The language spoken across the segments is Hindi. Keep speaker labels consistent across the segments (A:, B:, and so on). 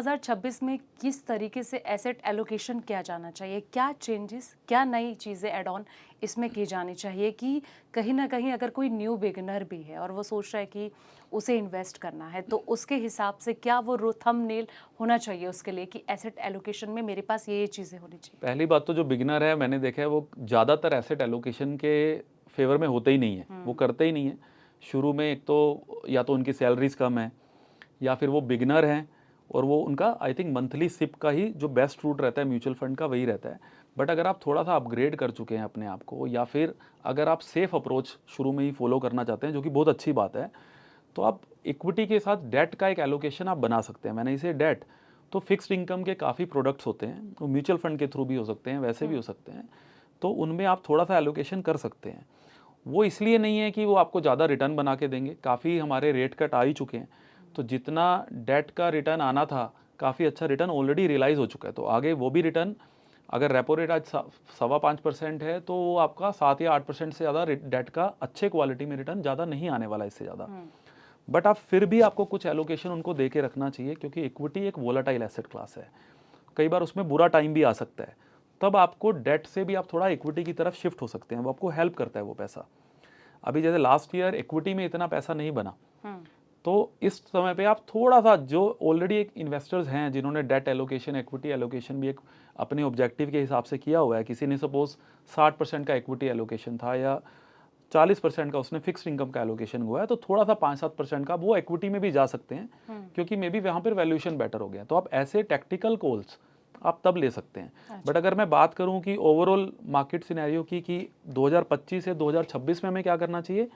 A: 2026 में किस तरीके से एसेट एलोकेशन किया जाना चाहिए? क्या चेंजेस, क्या नई चीज़ें ऐड ऑन इसमें की जानी चाहिए कि कहीं न कहीं अगर कोई न्यू बिगिनर भी है और वो सोच रहा है कि उसे इन्वेस्ट करना है, तो उसके हिसाब से क्या वो थंबनेल होना चाहिए उसके लिए कि एसेट एलोकेशन में मेरे पास ये चीज़ें होनी चाहिए?
B: पहली बात तो जो बिगिनर है मैंने देखा है वो ज़्यादातर एसेट एलोकेशन के फेवर में होते ही नहीं है, वो करते ही नहीं है। शुरू में एक तो या तो उनकी सैलरीज कम है या फिर वो बिगिनर हैं और वो उनका आई थिंक मंथली सिप का ही जो बेस्ट रूट रहता है म्यूचुअल फंड का वही रहता है। बट अगर आप थोड़ा सा अपग्रेड कर चुके हैं अपने आप को या फिर अगर आप सेफ अप्रोच शुरू में ही फॉलो करना चाहते हैं जो कि बहुत अच्छी बात है, तो आप इक्विटी के साथ डेट का एक एलोकेशन आप बना सकते हैं। मैंने इसे डेट तो फिक्स्ड इनकम के काफ़ी प्रोडक्ट्स होते हैं, वो म्यूचुअल फंड के थ्रू भी हो सकते हैं, वैसे भी हो सकते हैं, तो उनमें आप थोड़ा सा एलोकेशन कर सकते हैं। वो इसलिए नहीं है कि वो आपको ज़्यादा रिटर्न बना के देंगे, काफ़ी हमारे रेट कट आ ही चुके हैं, तो जितना डेट का रिटर्न आना था काफ़ी अच्छा रिटर्न ऑलरेडी रियलाइज़ हो चुका है, तो आगे वो भी रिटर्न अगर रेपो रेट आज 5.25% है तो वो आपका 7 या 8% से ज़्यादा डेट का अच्छे क्वालिटी में रिटर्न ज़्यादा नहीं आने वाला इससे ज़्यादा। बट आप फिर भी आपको कुछ एलोकेशन उनको दे के रखना चाहिए क्योंकि इक्विटी एक वोलाटाइल एसेट क्लास है, कई बार उसमें बुरा टाइम भी आ सकता है, तब आपको डेट से भी आप थोड़ा इक्विटी की तरफ शिफ्ट हो सकते हैं, वो आपको हेल्प करता है वो पैसा। अभी जैसे लास्ट ईयर इक्विटी में इतना पैसा नहीं बना, तो इस समय पे आप थोड़ा सा जो ऑलरेडी एक इन्वेस्टर्स हैं जिन्होंने डेट एलोकेशन इक्विटी एलोकेशन भी एक अपने ऑब्जेक्टिव के हिसाब से किया हुआ है, किसी ने सपोज 60% का इक्विटी एलोकेशन था या 40% का उसने फिक्स्ड इनकम का एलोकेशन हुआ है, तो थोड़ा सा 5-7% का वो इक्विटी में भी जा सकते हैं क्योंकि मे बी वहाँ पर वैल्यूएशन बेटर हो गया, तो आप ऐसे टैक्टिकल कॉल्स आप तब ले सकते हैं। बट अगर मैं बात करूं कि ओवरऑल मार्केट सिनेरियो की कि 2025 से 2026 में हमें क्या करना चाहिए,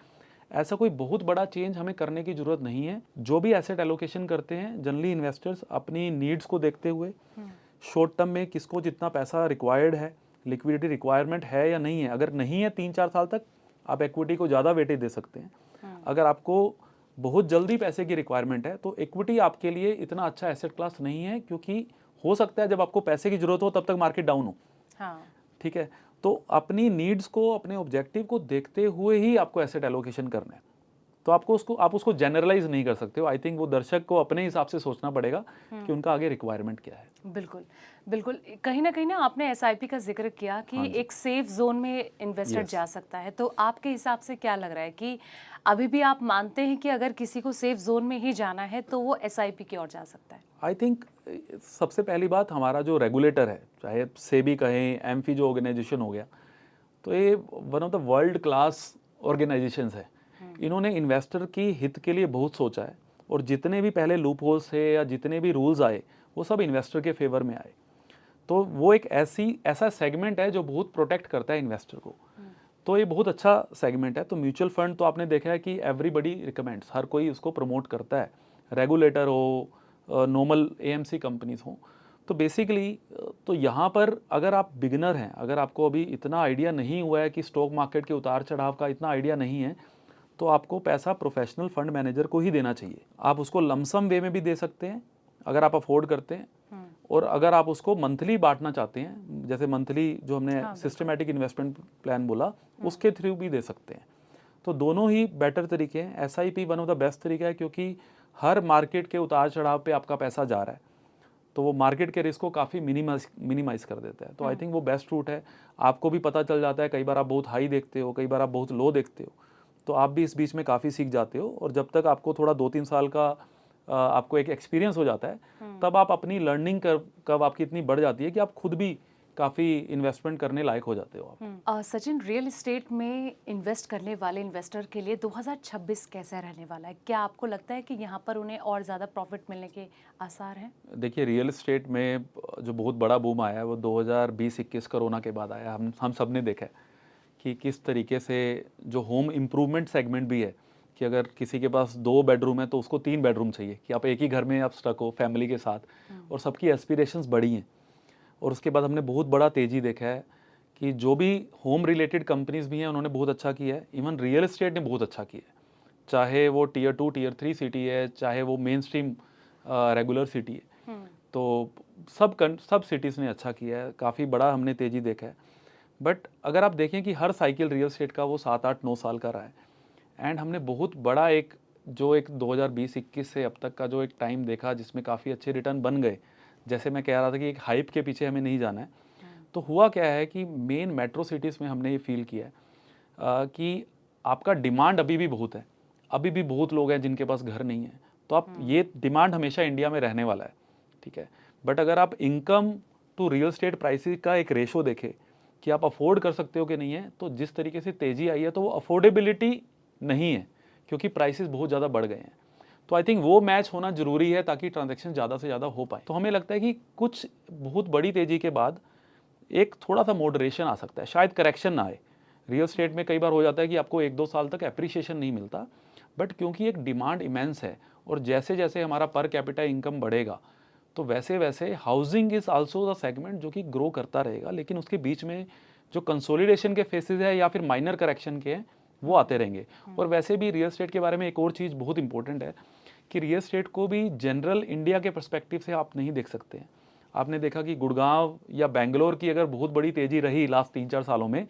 B: ऐसा कोई बहुत बड़ा चेंज हमें करने की ज़रूरत नहीं है। जो भी एसेट एलोकेशन करते हैं जनरली इन्वेस्टर्स अपनी नीड्स को देखते हुए शॉर्ट टर्म में किसको जितना पैसा रिक्वायर्ड है, लिक्विडिटी रिक्वायरमेंट है या नहीं है, अगर नहीं है 3-4 साल तक आप इक्विटी को ज़्यादा वेटेज दे सकते हैं। अगर आपको बहुत जल्दी पैसे की रिक्वायरमेंट है तो इक्विटी आपके लिए इतना अच्छा एसेट क्लास नहीं है, क्योंकि हो सकता है जब आपको पैसे की जरूरत हो तब तक मार्केट डाउन हो। ठीक है, तो अपनी नीड्स को अपने ऑब्जेक्टिव को देखते हुए ही आपको एसेट एलोकेशन करना है, तो आप उसको जनरलाइज नहीं कर सकते हो। आई थिंक वो दर्शक को अपने हिसाब से सोचना पड़ेगा कि उनका आगे रिक्वायरमेंट क्या है।
A: बिल्कुल, बिल्कुल। कहीं न कहीं ना आपने एसआईपी का ज़िक्र किया कि
B: हाँ जी।
A: एक सेफ ज़ोन में इन्वेस्टर
B: यस।
A: जा सकता है, तो आपके हिसाब से क्या लग रहा है कि अभी भी आप मानते हैं कि अगर किसी को सेफ ज़ोन में ही जाना है, तो वो एसआईपी की ओर जा सकता है?
B: आई थिंक सबसे पहली बात हमारा जो रेगुलेटर है, चाहे सेबी कहें, एमफी जो ऑर्गेनाइजेशन हो गया, तो ये one of the world class organisations है। इन्होंने इन्वेस्टर की हित के लिए बहुत सोचा है और जितने भी पहले लूप होल्स थे या जितने भी रूल्स आए वो सब इन्वेस्टर के फेवर में आए, तो वो एक ऐसा सेगमेंट है जो बहुत प्रोटेक्ट करता है इन्वेस्टर को, तो ये बहुत अच्छा सेगमेंट है। तो म्यूचुअल फंड तो आपने देखा है कि एवरीबडी रिकमेंड्स, हर कोई उसको प्रमोट करता है, रेगुलेटर हो, नॉर्मल एएमसी कंपनीज हो। तो बेसिकली तो यहाँ पर अगर आप बिगिनर हैं, अगर आपको अभी इतना आइडिया नहीं हुआ है कि स्टॉक मार्केट के उतार चढ़ाव का इतना आइडिया नहीं है, तो आपको पैसा प्रोफेशनल फंड मैनेजर को ही देना चाहिए। आप उसको लमसम वे में भी दे सकते हैं अगर आप अफोर्ड करते हैं, और अगर आप उसको मंथली बांटना चाहते हैं, जैसे मंथली जो हमने सिस्टमैटिक इन्वेस्टमेंट प्लान बोला, उसके थ्रू भी दे सकते हैं। तो दोनों ही बेटर तरीके हैं। SIP one of the best तरीका है क्योंकि हर मार्केट के उतार चढ़ाव पे आपका पैसा जा रहा है, तो वो मार्केट के रिस्क को काफ़ी मिनिमाइज कर देता है। तो आई थिंक वो बेस्ट रूट है। आपको भी पता चल जाता है, कई बार आप बहुत हाई देखते हो, कई बार आप बहुत लो देखते हो, तो आप भी इस बीच में काफ़ी सीख जाते हो, और जब तक आपको थोड़ा 2-3 साल का आपको एक एक्सपीरियंस हो जाता है, तब आप अपनी लर्निंग कब आपकी इतनी बढ़ जाती है कि आप खुद भी काफ़ी इन्वेस्टमेंट करने लायक हो जाते हो आप।
A: सचिन, रियल एस्टेट में इन्वेस्ट करने वाले इन्वेस्टर के लिए 2026 कैसा रहने वाला है? क्या आपको लगता है कि यहाँ पर उन्हें और ज़्यादा प्रॉफिट मिलने के आसार हैं?
B: देखिए, रियल एस्टेट में जो बहुत बड़ा बूम आया है वो 2020-21 कोरोना के बाद आया। हम सब ने देखा है कि किस तरीके से जो होम इम्प्रूवमेंट सेगमेंट भी है, कि अगर किसी के पास 2 बेडरूम है तो उसको 3 बेडरूम चाहिए, कि आप एक ही घर में आप स्टक हो फैमिली के साथ, और सबकी एस्पिरेशंस बड़ी हैं। और उसके बाद हमने बहुत बड़ा तेज़ी देखा है कि जो भी होम रिलेटेड कंपनीज भी हैं उन्होंने बहुत अच्छा किया है, इवन रियल एस्टेट ने बहुत अच्छा किया है, चाहे वो टियर 2 टियर 3 सिटी है, चाहे वो मेन स्ट्रीम रेगुलर सिटी है। तो सब सिटीज़ ने अच्छा किया है, काफ़ी बड़ा हमने तेज़ी देखा है। बट अगर आप देखें कि हर साइकिल रियल एस्टेट का वो 7-8-9 साल का रहा है, एंड हमने बहुत बड़ा एक जो एक 2020-21 से अब तक का जो एक टाइम देखा जिसमें काफ़ी अच्छे रिटर्न बन गए, जैसे मैं कह रहा था कि एक हाइप के पीछे हमें नहीं जाना है, तो हुआ क्या है कि मेन मेट्रो सिटीज़ में हमने ये फील किया है कि आपका डिमांड अभी भी बहुत है, अभी भी बहुत लोग हैं जिनके पास घर नहीं है, तो आप ये डिमांड हमेशा इंडिया में रहने वाला है, ठीक है। बट अगर आप income to real estate prices का एक रेशो देखें कि आप अफोर्ड कर सकते हो कि नहीं है, तो जिस तरीके से तेज़ी आई है तो वो अफोर्डेबिलिटी नहीं है, क्योंकि प्राइसेस बहुत ज़्यादा बढ़ गए हैं। तो आई थिंक वो मैच होना ज़रूरी है ताकि ट्रांजैक्शन ज़्यादा से ज़्यादा हो पाए। तो हमें लगता है कि कुछ बहुत बड़ी तेज़ी के बाद एक थोड़ा सा मॉडरेशन आ सकता है, शायद करेक्शन ना आए। रियल स्टेट में कई बार हो जाता है कि आपको 1-2 साल तक एप्रिसिएशन नहीं मिलता, बट क्योंकि एक डिमांड इमेंस है और जैसे जैसे हमारा पर कैपिटा इनकम बढ़ेगा, तो वैसे वैसे housing is also the segment जो कि ग्रो करता रहेगा, लेकिन उसके बीच में जो कंसोलिडेशन के फेसेस है या फिर माइनर करेक्शन के हैं, वो आते रहेंगे। और वैसे भी रियल स्टेट के बारे में एक और चीज़ बहुत इंपॉर्टेंट है कि रियल स्टेट को भी जनरल इंडिया के पर्सपेक्टिव से आप नहीं देख सकते हैं। आपने देखा कि गुड़गांव या बेंगलोर की अगर बहुत बड़ी तेज़ी रही लास्ट 3-4 सालों में,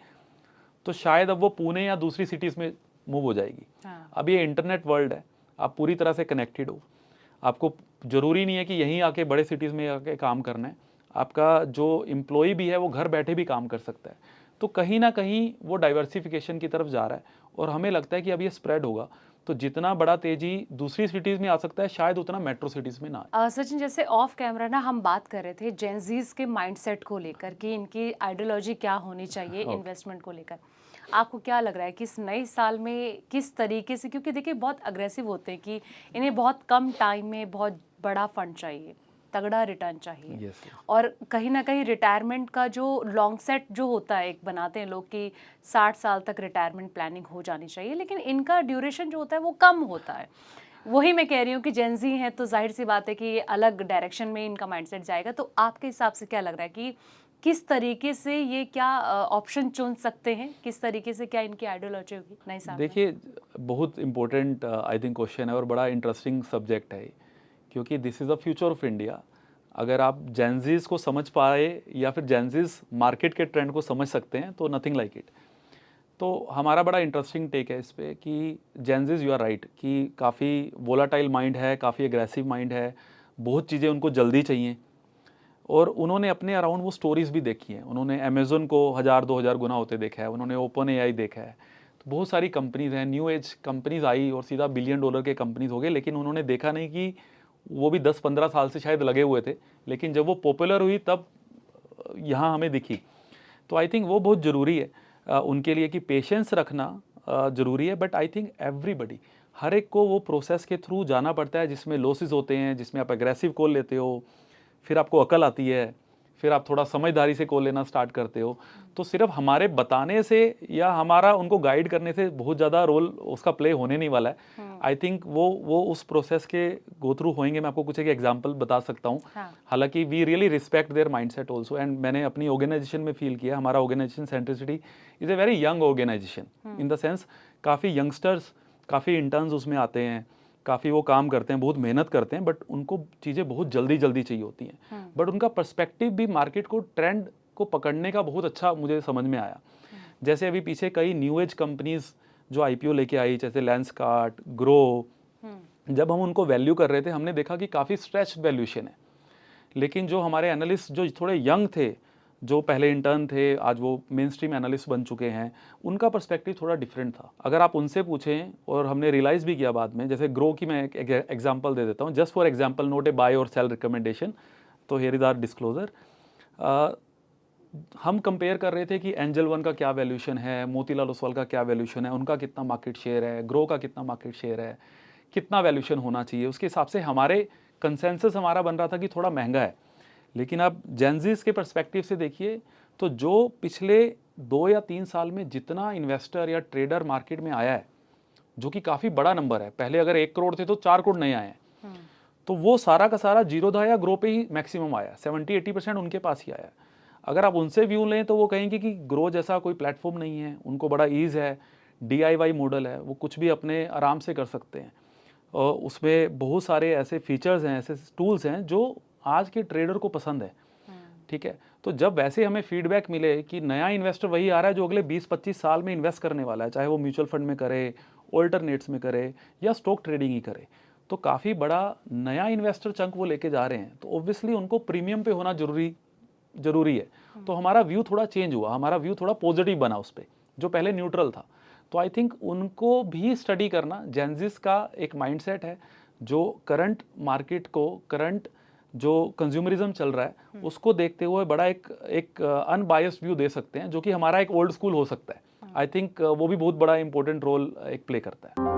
B: तो शायद अब वो पुणे या दूसरी सिटीज़ में मूव हो जाएगी। अब ये इंटरनेट वर्ल्ड है, आप पूरी तरह से कनेक्टेड हो, आपको ज़रूरी नहीं है कि यहीं आके बड़े सिटीज़ में आके काम करना है, आपका जो एम्प्लॉय भी है वो घर बैठे भी काम कर सकता है। तो कहीं ना कहीं वो डाइवर्सिफिकेशन की तरफ जा रहा है और हमें लगता है कि अब ये स्प्रेड होगा, तो जितना बड़ा तेज़ी दूसरी सिटीज़ में आ सकता है, शायद उतना मेट्रो सिटीज़ में ना आए।
A: सचिन, जैसे ऑफ कैमरा ना हम बात कर रहे थे जेंजीज के माइंडसेट को लेकर कि इनकी आइडियोलॉजी क्या होनी चाहिए इन्वेस्टमेंट को लेकर। आपको क्या लग रहा है कि इस नए साल में किस तरीके से, क्योंकि देखिए बहुत अग्रेसिव होते हैं कि इन्हें बहुत कम टाइम में बहुत बड़ा फंड चाहिए, तगड़ा रिटर्न चाहिए, और कहीं ना कहीं रिटायरमेंट का जो लॉन्ग सेट जो होता है एक बनाते हैं लोग कि 60 साल तक रिटायरमेंट प्लानिंग हो जानी चाहिए, लेकिन इनका ड्यूरेशन जो होता है वो कम होता है। वही मैं कह रही हूँ कि जेंजी हैं तो जाहिर सी बात है कि ये अलग डायरेक्शन में इनका माइंडसेट जाएगा। तो आपके हिसाब से क्या लग रहा है कि किस तरीके से ये क्या ऑप्शन चुन सकते हैं, किस तरीके से क्या इनकी आइडियोलॉजी होगी नए साल में?
B: देखिए, बहुत इंपॉर्टेंट आई थिंक क्वेश्चन है और बड़ा इंटरेस्टिंग सब्जेक्ट है, क्योंकि this is the future of India. अगर आप जेंजीज को समझ पाए या फिर जेंजीज मार्केट के ट्रेंड को समझ सकते हैं, तो नथिंग लाइक इट। तो हमारा बड़ा इंटरेस्टिंग टेक है इस पे कि जेंजीज, यू आर राइट, कि काफ़ी वोलाटाइल माइंड है, काफ़ी एग्रेसिव माइंड है, बहुत चीज़ें उनको जल्दी चाहिए, और उन्होंने अपने अराउंड वो स्टोरीज भी देखी हैं। उन्होंने अमेज़न को 1000-2000 गुना होते देखा है, उन्होंने ओपन एआई देखा है, तो बहुत सारी कंपनीज हैं, न्यू एज कंपनीज आई और सीधा बिलियन डॉलर के कंपनीज हो गए, लेकिन उन्होंने देखा नहीं कि वो भी 10-15 साल से शायद लगे हुए थे, लेकिन जब वो पॉपुलर हुई तब यहाँ हमें दिखी। तो आई थिंक वो बहुत ज़रूरी है उनके लिए कि पेशेंस रखना ज़रूरी है। बट आई थिंक एवरीबडी, हर एक को वो प्रोसेस के थ्रू जाना पड़ता है जिसमें लॉसेस होते हैं, जिसमें आप एग्रेसिव कॉल लेते हो, फिर आपको अकल आती है, फिर आप थोड़ा समझदारी से कॉल लेना स्टार्ट करते हो। तो सिर्फ हमारे बताने से या हमारा उनको गाइड करने से बहुत ज़्यादा रोल उसका प्ले होने नहीं वाला है। आई थिंक वो उस प्रोसेस के गो थ्रू होएंगे। मैं आपको कुछ एक एग्जांपल बता सकता हूँ। हालांकि we really respect their mindset also, and मैंने अपनी ऑर्गेनाइजेशन में फील किया, हमारा organization centricity is a very young organization in the sense काफ़ी यंगस्टर्स, काफ़ी इंटर्न्स उसमें आते हैं, काफ़ी वो काम करते हैं, बहुत मेहनत करते हैं, बट उनको चीज़ें बहुत जल्दी जल्दी चाहिए होती हैं। बट उनका पर्सपेक्टिव भी मार्केट को, ट्रेंड को पकड़ने का बहुत अच्छा मुझे समझ में आया। जैसे अभी पीछे कई न्यू एज कंपनीज जो आईपीओ लेके आई, जैसे लेंसकार्ट, ग्रो, जब हम उनको वैल्यू कर रहे थे हमने देखा कि काफ़ी स्ट्रेच वैल्यूएशन है, लेकिन जो हमारे एनालिस्ट जो थोड़े यंग थे, जो पहले इंटर्न थे, आज वो मेन स्ट्रीम एनालिस्ट बन चुके हैं, उनका पर्सपेक्टिव थोड़ा डिफरेंट था। अगर आप उनसे पूछें, और हमने रियलाइज़ भी किया बाद में, जैसे ग्रो की मैं एक एग्जांपल दे देता हूँ, just for example, note a buy और सेल रिकमेंडेशन, तो हियर इज आवर डिस्क्लोजर। हम कंपेयर कर रहे थे कि एंजल वन का क्या वैल्यूएशन है, मोतीलाल ओसवाल का क्या वैल्यूएशन है, उनका कितना मार्केट शेयर है, ग्रो का कितना मार्केट शेयर है, कितना वैल्यूएशन होना चाहिए। उसके हिसाब से हमारे कंसेंसस हमारा बन रहा था कि थोड़ा महंगा है। लेकिन आप जेंजीज के पर्सपेक्टिव से देखिए, तो जो पिछले 2 या 3 साल में जितना इन्वेस्टर या ट्रेडर मार्केट में आया है, जो कि काफ़ी बड़ा नंबर है, पहले अगर 1 करोड़ थे तो 4 करोड़ नए आए हैं, तो वो सारा का सारा जीरोधा या ग्रो पे ही मैक्सिमम आया, 70-80% उनके पास ही आया। अगर आप उनसे व्यू लें तो वो कहेंगे कि ग्रो जैसा कोई प्लेटफॉर्म नहीं है, उनको बड़ा ईज़ है, DIY मॉडल है, वो कुछ भी अपने आराम से कर सकते हैं, और उसमें बहुत सारे ऐसे फीचर्स हैं, ऐसे टूल्स हैं जो आज के ट्रेडर को पसंद है। ठीक है, तो जब वैसे हमें फीडबैक मिले कि नया इन्वेस्टर वही आ रहा है जो अगले 20-25 साल में इन्वेस्ट करने वाला है, चाहे वो म्यूचुअल फंड में करे, ऑल्टरनेट्स में करे या स्टॉक ट्रेडिंग ही करे, तो काफ़ी बड़ा नया इन्वेस्टर चंक वो लेके जा रहे हैं, तो ऑब्वियसली उनको प्रीमियम पे होना जरूरी है। तो हमारा व्यू थोड़ा चेंज हुआ, हमारा व्यू थोड़ा पॉजिटिव बना उस पर, जो पहले न्यूट्रल था। तो आई थिंक उनको भी स्टडी करना, जेंजिस का एक माइंडसेट है जो करंट मार्केट को, करंट जो कंज्यूमरिज्म चल रहा है उसको देखते हुए बड़ा एक अनबायस्ड व्यू दे सकते हैं, जो कि हमारा एक ओल्ड स्कूल हो सकता है। आई थिंक वो भी बहुत बड़ा इंपॉर्टेंट रोल एक प्ले करता है।